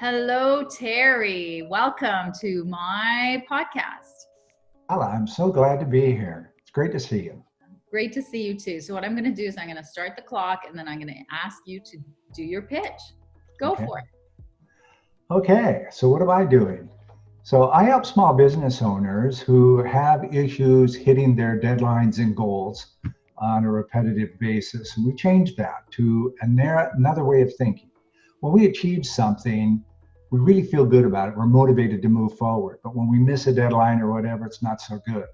Hello, Terry. Welcome to my podcast. Chala, I'm so glad to be here. It's great to see you. Great to see you too. So, what I'm going to do is I'm going to start the clock and then I'm going to ask you to do your pitch. Go Okay. for it. Okay, so what am I doing? So I help small business owners who have issues hitting their deadlines and goals on a repetitive basis. And we changed that to another way of thinking. When we achieve something, we really feel good about it. We're motivated to move forward. But when we miss a deadline or whatever, it's not so good.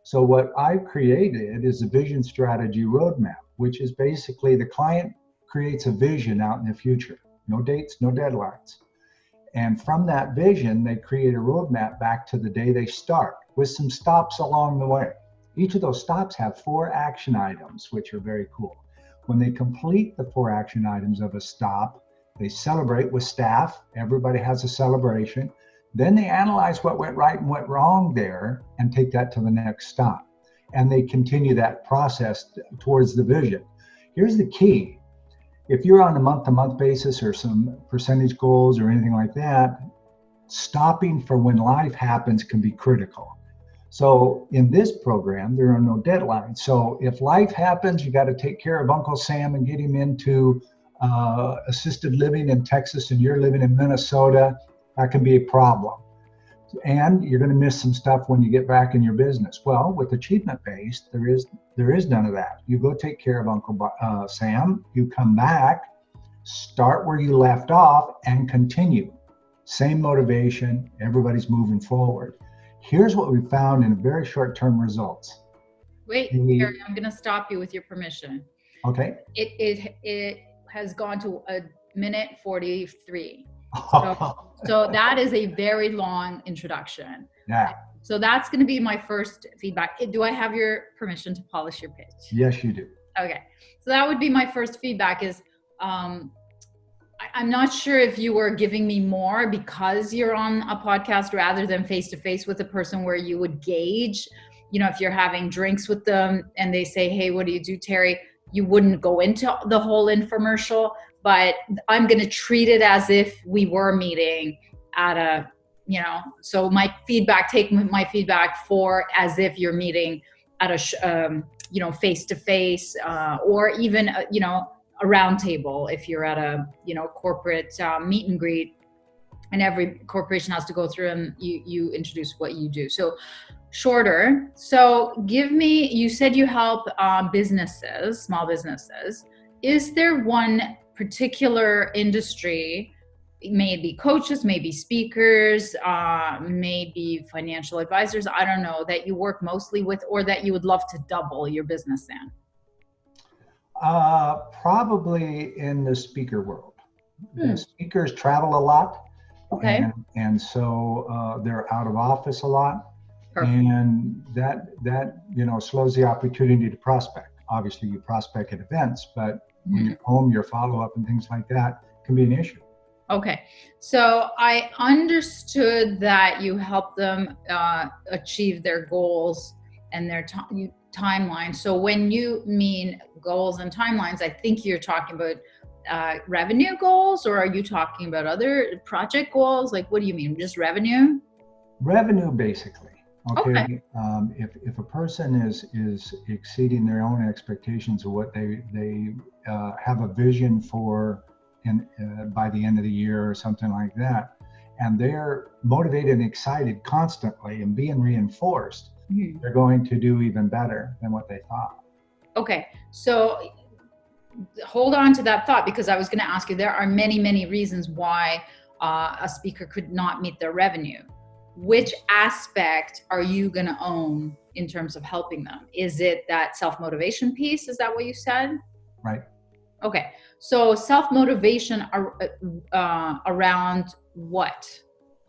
So what I've created is a vision strategy roadmap, which is basically the client creates a vision out in the future. No dates, no deadlines. And from that vision, they create a roadmap back to the day they start with some stops along the way. Each of those stops have 4 action items, which are very cool. When they complete the 4 action items of a stop, they celebrate with staff. Everybody has a celebration. Then they analyze what went right and went wrong there and take that to the next stop. And they continue that process towards the vision. Here's the key. If you're on a month-to-month basis or some percentage goals or anything like that, stopping for when life happens can be critical. So in this program, there are no deadlines. So if life happens, you got to take care of Uncle Sam and get him into assisted living in Texas and you're living in Minnesota, that can be a problem. And you're going to miss some stuff when you get back in your business. Well, with achievement-based, there is none of that. You go take care of Uncle Sam, you come back, start where you left off, and continue. Same motivation, everybody's moving forward. Here's what we found in very short-term results. Wait, Terry, I'm going to stop you with your permission. Okay. It has gone to a minute 43. So that is a very long introduction. Yeah. So that's going to be my first feedback. Do I have your permission to polish your pitch? Yes, you do. Okay. So that would be my first feedback is I'm not sure if you were giving me more because you're on a podcast rather than face-to-face with a person where you would gauge, if you're having drinks with them and they say, hey, what do you do, Terry? You wouldn't go into the whole infomercial, but I'm going to treat it as if we were meeting at a, so take my feedback for as if you're meeting at a, face-to-face or even, a round table if you're at a, corporate meet and greet and every corporation has to go through and you introduce what you do. So shorter. So you said you help businesses, small businesses. Is there one particular industry, maybe coaches, maybe speakers, maybe financial advisors, I don't know, that you work mostly with or that you would love to double your business in? Probably in the speaker world. The speakers travel a lot. Okay. And so they're out of office a lot. Perfect. And that slows the opportunity to prospect. Obviously you prospect at events, but when you're home, your follow-up and things like that can be an issue. Okay. So I understood that you help them achieve their goals and their timeline. So when you mean goals and timelines, I think you're talking about revenue goals, or are you talking about other project goals? Like, what do you mean? Just revenue? Revenue, basically. Okay. If a person is exceeding their own expectations of what they have a vision for by the end of the year or something like that, and they're motivated and excited constantly and being reinforced, they're going to do even better than what they thought. Okay. So hold on to that thought, because I was going to ask you, there are many, many reasons why a speaker could not meet their revenue. Which aspect are you going to own in terms of helping them? Is it that self-motivation piece? Is that what you said? Right. Okay. So self-motivation around what?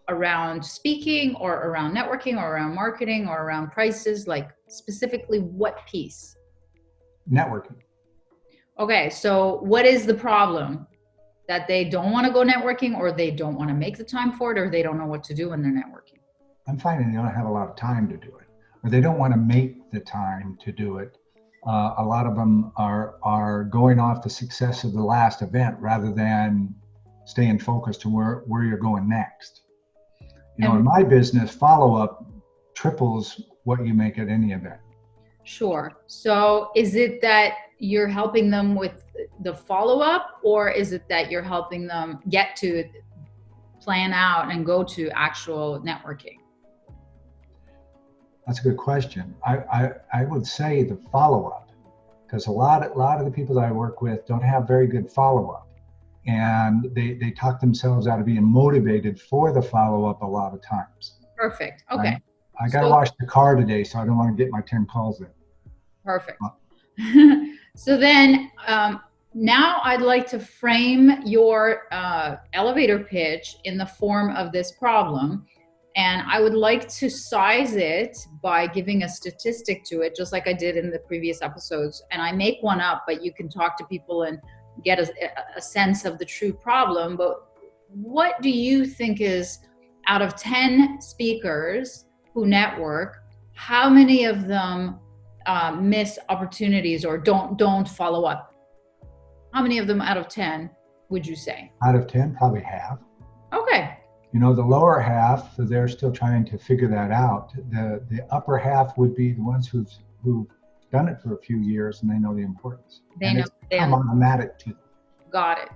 Around speaking or around networking or around marketing or around prices? Like specifically what piece? Networking. Okay. So what is the problem? That they don't want to go networking, or they don't want to make the time for it, or they don't know what to do when they're networking? I'm finding they don't have a lot of time to do it, or they don't want to make the time to do it. A lot of them are going off the success of the last event rather than staying focused to where you're going next. In my business, follow-up triples what you make at any event. Sure. So is it that you're helping them with the follow-up, or is it that you're helping them get to plan out and go to actual networking? That's a good question. I would say the follow-up, because a lot of the people that I work with don't have very good follow-up, and they talk themselves out of being motivated for the follow-up a lot of times. Perfect. Okay. I got to wash the car today, so I don't want to get my 10 calls in. Perfect. So then now I'd like to frame your elevator pitch in the form of this problem. And I would like to size it by giving a statistic to it, just like I did in the previous episodes. And I make one up, but you can talk to people and get a sense of the true problem. But what do you think is, out of 10 speakers who network, how many of them miss opportunities or don't follow up? How many of them out of 10 would you say? Out of 10, probably half. Okay. The lower half, they're still trying to figure that out. The upper half would be the ones who've done it for a few years and they know the importance. They know. It's become automatic to them. Got it.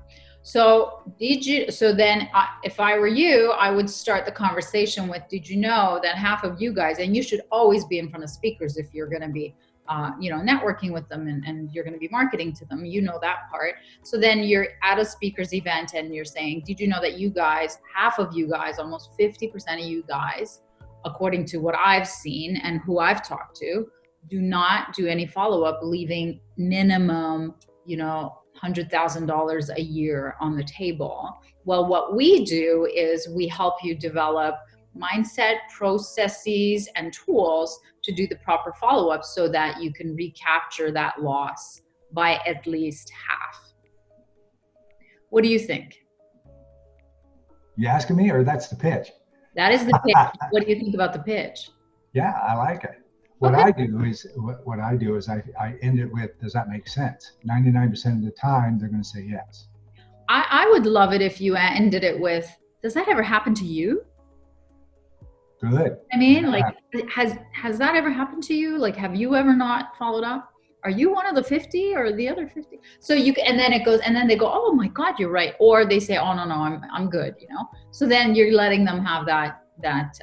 So then if I were you, I would start the conversation with, did you know that half of you guys, and you should always be in front of speakers if you're going to be, networking with them and you're going to be marketing to them, that part. So then you're at a speaker's event and you're saying, did you know that you guys, half of you guys, almost 50% of you guys, according to what I've seen and who I've talked to, do not do any follow-up, leaving minimum, $100,000 a year on the table. Well, what we do is we help you develop mindset, processes, and tools to do the proper follow-up so that you can recapture that loss by at least half. What do you think? You asking me, or that's the pitch? That is the pitch. What do you think about the pitch? Yeah, I like it. What I do is I end it with, does that make sense? 99% of the time, they're going to say yes. I would love it if you ended it with, does that ever happen to you? Good. I mean, has that ever happened to you? Have you ever not followed up? Are you one of the 50 or the other 50? So and then it goes, and then they go, oh my God, you're right. Or they say, oh no, I'm good. So then you're letting them have that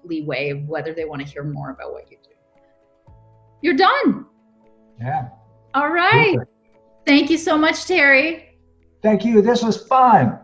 leeway of whether they want to hear more about what you do. You're done. Yeah. All right. Super. Thank you so much, Terry. Thank you. This was fun.